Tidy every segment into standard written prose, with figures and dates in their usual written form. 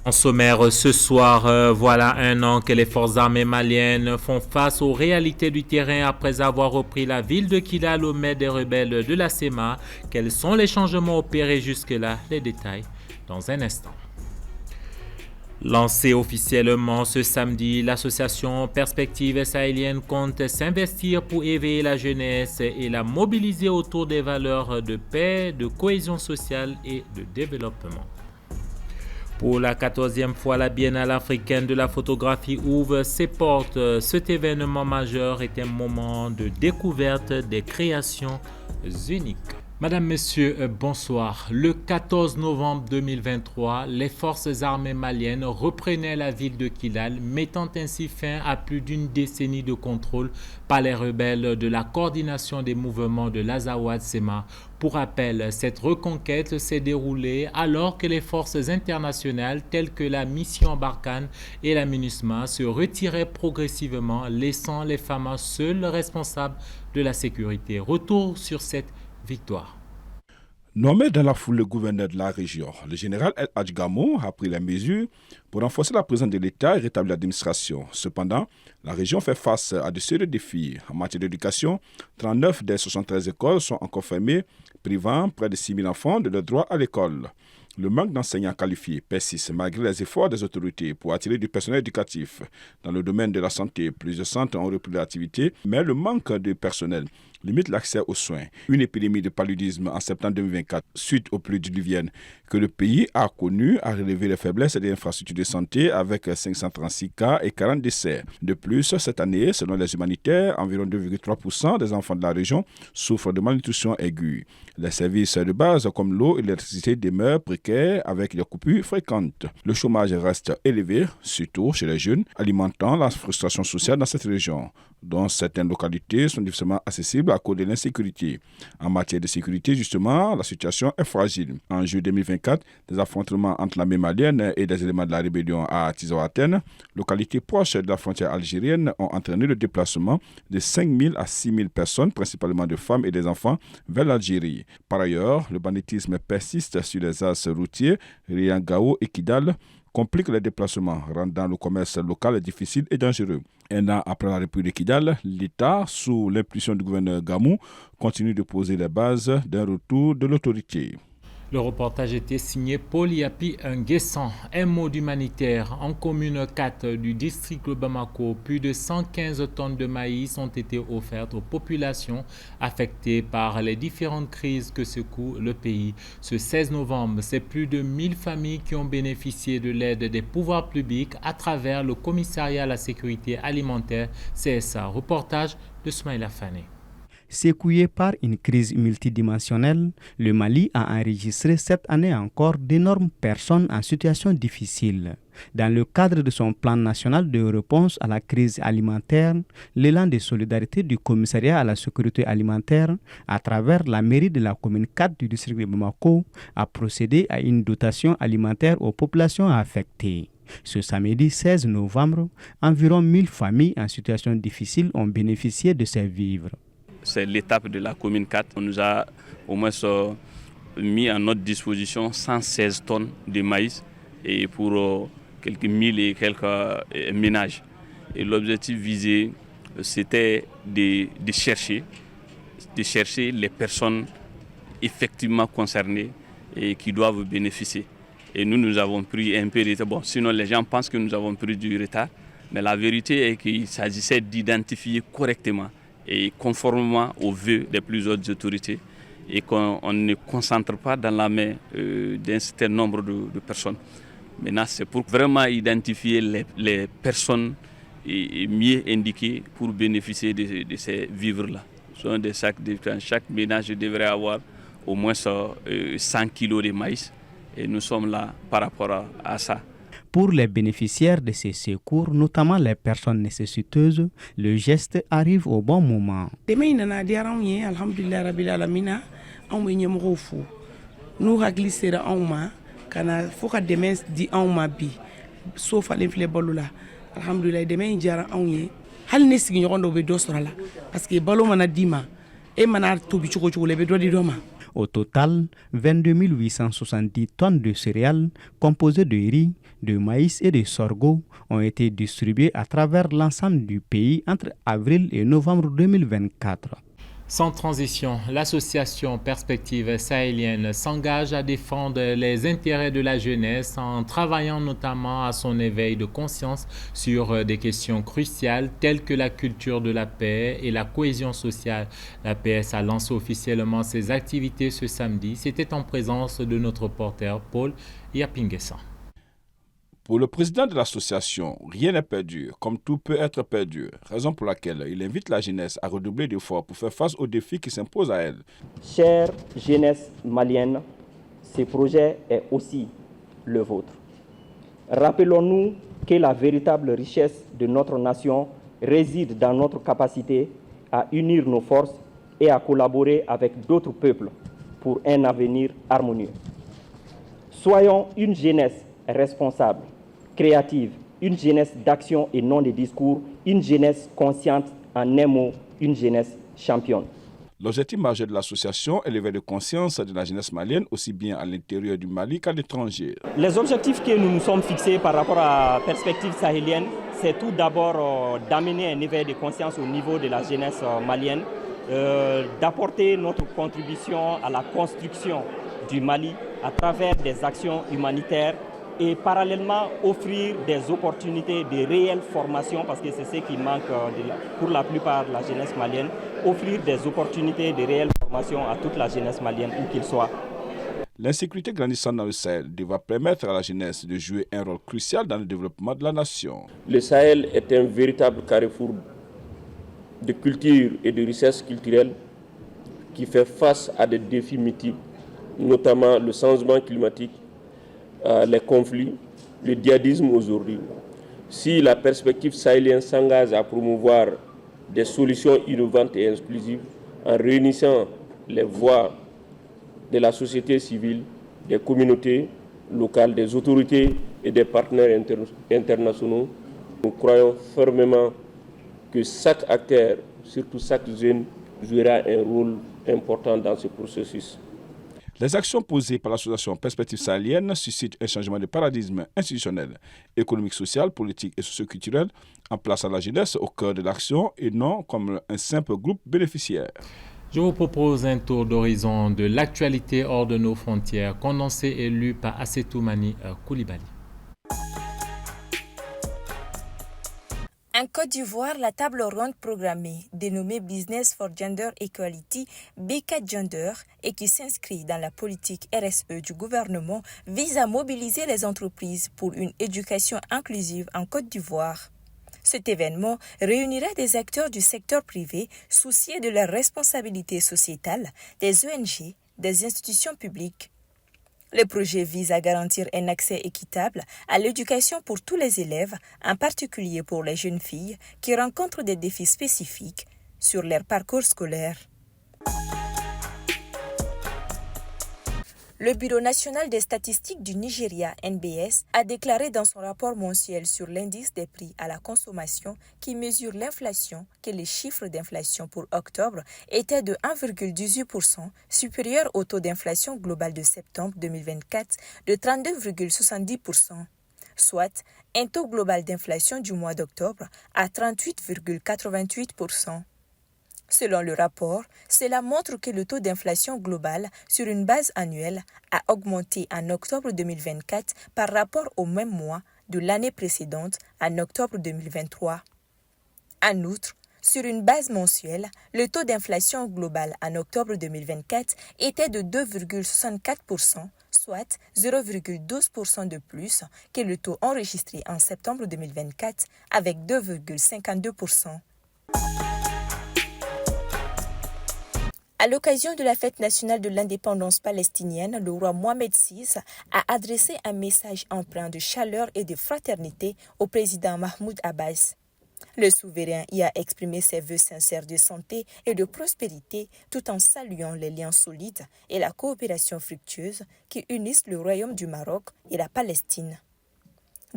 En sommaire ce soir, voilà un an que les forces armées maliennes font face aux réalités du terrain après avoir repris la ville de Kidal au maître des rebelles de la SEMA. Quels sont les changements opérés jusque-là? Les détails dans un instant. Lancée officiellement ce samedi, l'association Perspective Sahélienne compte s'investir pour éveiller la jeunesse et la mobiliser autour des valeurs de paix, de cohésion sociale et de développement. Pour la 14e fois, la Biennale africaine de la photographie ouvre ses portes. Cet événement majeur est un moment de découverte des créations uniques. Madame, Monsieur, bonsoir. Le 14 novembre 2023, les forces armées maliennes reprenaient la ville de Kidal, mettant ainsi fin à plus d'une décennie de contrôle par les rebelles de la coordination des mouvements de l'Azawad-Sema. Pour rappel, cette reconquête s'est déroulée alors que les forces internationales telles que la mission Barkhane et la MINUSMA se retiraient progressivement, laissant les FAMA seuls responsables de la sécurité. Retour sur cette victoire. Nommé dans la foule le gouverneur de la région, le général El Hadj Gamou a pris les mesures pour renforcer la présence de l'État et rétablir l'administration. Cependant, la région fait face à de sérieux défis. En matière d'éducation, 39 des 73 écoles sont encore fermées, privant près de 6 000 enfants de leur droit à l'école. Le manque d'enseignants qualifiés persiste malgré les efforts des autorités pour attirer du personnel éducatif. Dans le domaine de la santé, plusieurs centres ont repris l'activité, mais le manque de personnel limite l'accès aux soins. Une épidémie de paludisme en septembre 2024, suite aux pluies diluviennes que le pays a connues, a relevé les faiblesses des infrastructures de santé avec 536 cas et 40 décès. De plus, cette année, selon les humanitaires, environ 2,3% des enfants de la région souffrent de malnutrition aiguë. Les services de base comme l'eau et l'électricité demeurent précaires avec des coupures fréquentes. Le chômage reste élevé, surtout chez les jeunes, alimentant la frustration sociale dans cette région, dont certaines localités sont difficilement accessibles à cause de l'insécurité. En matière de sécurité, justement, la situation est fragile. En juillet 2024, des affrontements entre l'armée malienne et des éléments de la rébellion à Tizaouatène, localité proche de la frontière algérienne, ont entraîné le déplacement de 5 000 à 6 000 personnes, principalement de femmes et des enfants, vers l'Algérie. Par ailleurs, le banditisme persiste sur les axes routiers Riangao et Kidal, complique les déplacements, rendant le commerce local difficile et dangereux. Un an après la République de Kidal, l'État, sous l'impulsion du gouverneur Gamou, continue de poser les bases d'un retour de l'autorité. Le reportage était signé Paul Yapi Nguessan. Un mot d'humanitaire. En commune 4 du district de Bamako, plus de 115 tonnes de maïs ont été offertes aux populations affectées par les différentes crises que secoue le pays. Ce 16 novembre, c'est plus de 1000 familles qui ont bénéficié de l'aide des pouvoirs publics à travers le commissariat à la sécurité alimentaire CSA. Reportage de Smaïla Fane. Secoué par une crise multidimensionnelle, le Mali a enregistré cette année encore d'énormes personnes en situation difficile. Dans le cadre de son plan national de réponse à la crise alimentaire, l'élan de solidarité du commissariat à la sécurité alimentaire, à travers la mairie de la commune 4 du district de Bamako, a procédé à une dotation alimentaire aux populations affectées. Ce samedi 16 novembre, environ 1000 familles en situation difficile ont bénéficié de ces vivres. C'est l'étape de la commune 4. On nous a au moins mis à notre disposition 116 tonnes de maïs et pour quelques 1000 et quelques ménages. Et l'objectif visé, c'était de chercher les personnes effectivement concernées et qui doivent bénéficier. Et nous avons pris un peu de retard. Bon, sinon les gens pensent que nous avons pris du retard. Mais la vérité est qu'il s'agissait d'identifier correctement et conformément aux vœux des plus hautes autorités et qu'on ne concentre pas dans la main d'un certain nombre de personnes. Maintenant, c'est pour vraiment identifier les personnes et mieux indiquées pour bénéficier de ces vivres-là. Ce sont des sacs de chaque ménage devrait avoir au moins 100 kilos de maïs et nous sommes là par rapport à ça. Pour les bénéficiaires de ces secours, notamment les personnes nécessiteuses, le geste arrive au bon moment. Nous glissera en main, kana foka demain di en ma bi, sauf à l'inflébolola. Alhamdulillah, demain jara en ye. Hal ne signon do be dosrala, parce que balo mana dima, e mana to bi choko lebe do di doma. Au total, 22 870 tonnes de céréales composées de riz, de maïs et de sorgho ont été distribuées à travers l'ensemble du pays entre avril et novembre 2024. Sans transition, l'association Perspective sahélienne s'engage à défendre les intérêts de la jeunesse en travaillant notamment à son éveil de conscience sur des questions cruciales telles que la culture de la paix et la cohésion sociale. La PS a lancé officiellement ses activités ce samedi. C'était en présence de notre reporter Paul Yapinguessa. Pour le président de l'association, rien n'est perdu, comme tout peut être perdu, raison pour laquelle il invite la jeunesse à redoubler d'efforts pour faire face aux défis qui s'imposent à elle. Chère jeunesse malienne, ce projet est aussi le vôtre. Rappelons-nous que la véritable richesse de notre nation réside dans notre capacité à unir nos forces et à collaborer avec d'autres peuples pour un avenir harmonieux. Soyons une jeunesse responsable, créative, une jeunesse d'action et non de discours, une jeunesse consciente, en un mot, une jeunesse championne. L'objectif majeur de l'association est l'éveil de conscience de la jeunesse malienne, aussi bien à l'intérieur du Mali qu'à l'étranger. Les objectifs que nous nous sommes fixés par rapport à Perspective sahélienne, c'est tout d'abord d'amener un éveil de conscience au niveau de la jeunesse malienne, d'apporter notre contribution à la construction du Mali à travers des actions humanitaires et parallèlement offrir des opportunités de réelle formation, parce que c'est ce qui manque pour la plupart de la jeunesse malienne, offrir des opportunités de réelle formation à toute la jeunesse malienne, où qu'il soit. L'insécurité grandissante dans le Sahel devra permettre à la jeunesse de jouer un rôle crucial dans le développement de la nation. Le Sahel est un véritable carrefour de culture et de richesse culturelle qui fait face à des défis multiples, notamment le changement climatique, les conflits, le djihadisme aujourd'hui. Si la perspective sahélienne s'engage à promouvoir des solutions innovantes et inclusives en réunissant les voix de la société civile, des communautés locales, des autorités et des partenaires internationaux, nous croyons fermement que chaque acteur, surtout chaque jeune, jouera un rôle important dans ce processus. Les actions posées par l'association Perspective sahélienne suscitent un changement de paradigme institutionnel, économique, social, politique et socio-culturel en plaçant la jeunesse au cœur de l'action et non comme un simple groupe bénéficiaire. Je vous propose un tour d'horizon de l'actualité hors de nos frontières, condensé et lu par Assetoumani Koulibaly. En Côte d'Ivoire, la table ronde programmée, dénommée Business for Gender Equality, B4 Gender, et qui s'inscrit dans la politique RSE du gouvernement, vise à mobiliser les entreprises pour une éducation inclusive en Côte d'Ivoire. Cet événement réunira des acteurs du secteur privé souciés de leur responsabilité sociétale, des ONG, des institutions publiques. Le projet vise à garantir un accès équitable à l'éducation pour tous les élèves, en particulier pour les jeunes filles qui rencontrent des défis spécifiques sur leur parcours scolaire. Le Bureau national des statistiques du Nigeria, NBS, a déclaré dans son rapport mensuel sur l'indice des prix à la consommation qui mesure l'inflation que les chiffres d'inflation pour octobre étaient de 1,18%, supérieur au taux d'inflation global de septembre 2024 de 32,70%, soit un taux global d'inflation du mois d'octobre à 38,88%. Selon le rapport, cela montre que le taux d'inflation global sur une base annuelle a augmenté en octobre 2024 par rapport au même mois de l'année précédente, en octobre 2023. En outre, sur une base mensuelle, le taux d'inflation global en octobre 2024 était de 2,64%, soit 0,12% de plus que le taux enregistré en septembre 2024 avec 2,52%. À l'occasion de la fête nationale de l'indépendance palestinienne, le roi Mohamed VI a adressé un message empreint de chaleur et de fraternité au président Mahmoud Abbas. Le souverain y a exprimé ses vœux sincères de santé et de prospérité tout en saluant les liens solides et la coopération fructueuse qui unissent le royaume du Maroc et la Palestine.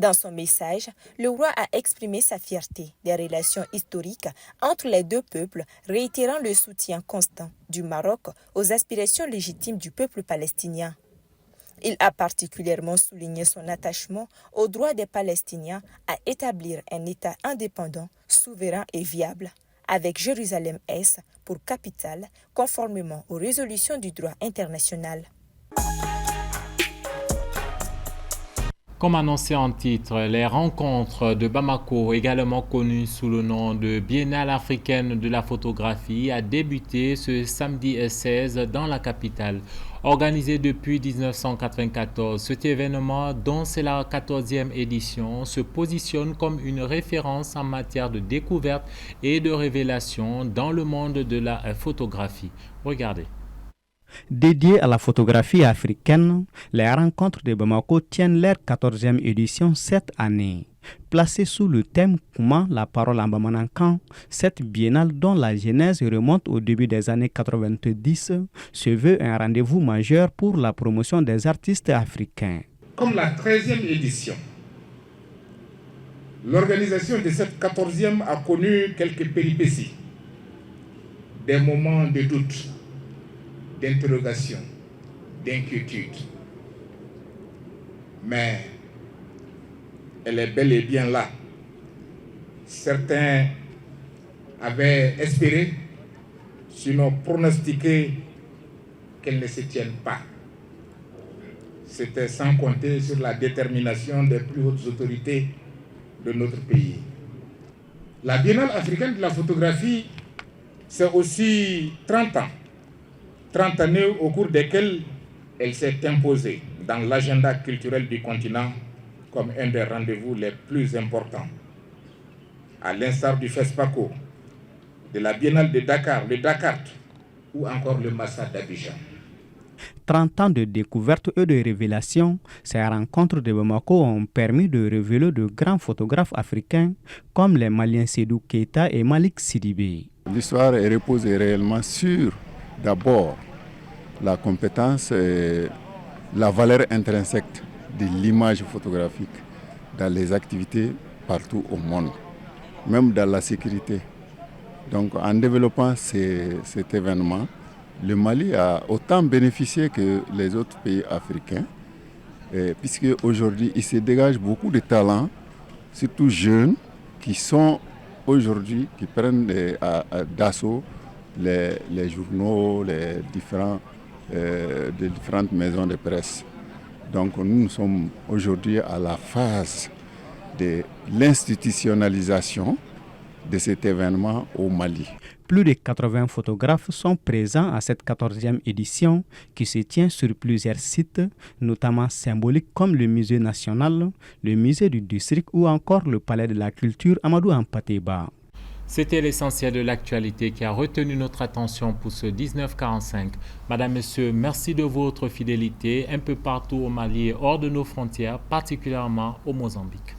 Dans son message, le roi a exprimé sa fierté des relations historiques entre les deux peuples, réitérant le soutien constant du Maroc aux aspirations légitimes du peuple palestinien. Il a particulièrement souligné son attachement au droit des Palestiniens à établir un État indépendant, souverain et viable, avec Jérusalem-Est pour capitale, conformément aux résolutions du droit international. Comme annoncé en titre, les rencontres de Bamako, également connues sous le nom de Biennale africaine de la photographie, a débuté ce samedi 16 dans la capitale. Organisé depuis 1994, cet événement, dont c'est la 14e édition, se positionne comme une référence en matière de découverte et de révélation dans le monde de la photographie. Regardez. Dédié à la photographie africaine, les rencontres de Bamako tiennent leur 14e édition cette année. Placée sous le thème « Comment la parole en Bamanankan », cette biennale dont la genèse remonte au début des années 90 se veut un rendez-vous majeur pour la promotion des artistes africains. Comme la 13e édition, l'organisation de cette 14e a connu quelques péripéties, des moments de doute, d'interrogation, d'inquiétude. Mais elle est bel et bien là. Certains avaient espéré, sinon pronostiqué, qu'elle ne se tienne pas. C'était sans compter sur la détermination des plus hautes autorités de notre pays. La Biennale africaine de la photographie, c'est aussi 30 ans. 30 années au cours desquelles elle s'est imposée dans l'agenda culturel du continent comme un des rendez-vous les plus importants. À l'instar du FESPACO, de la Biennale de Dakar, le Dakar ou encore le Massa d'Abidjan. 30 ans de découverte et de révélation, ces rencontres de Bamako ont permis de révéler de grands photographes africains comme les Maliens Sédou Keita et Malik Sidibé. L'histoire repose réellement sur d'abord la compétence et la valeur intrinsèque de l'image photographique dans les activités partout au monde, même dans la sécurité. Donc en développant cet événement, le Mali a autant bénéficié que les autres pays africains, puisque aujourd'hui il se dégage beaucoup de talents, surtout jeunes, qui sont aujourd'hui, qui prennent d'assaut les journaux, les différentes maisons de presse. Donc nous sommes aujourd'hui à la phase de l'institutionnalisation de cet événement au Mali. Plus de 80 photographes sont présents à cette 14e édition qui se tient sur plusieurs sites, notamment symboliques comme le Musée national, le Musée du district ou encore le Palais de la culture Amadou Hampâté-Bâ. C'était l'essentiel de l'actualité qui a retenu notre attention pour ce 1945. Madame, Monsieur, merci de votre fidélité un peu partout au Mali et hors de nos frontières, particulièrement au Mozambique.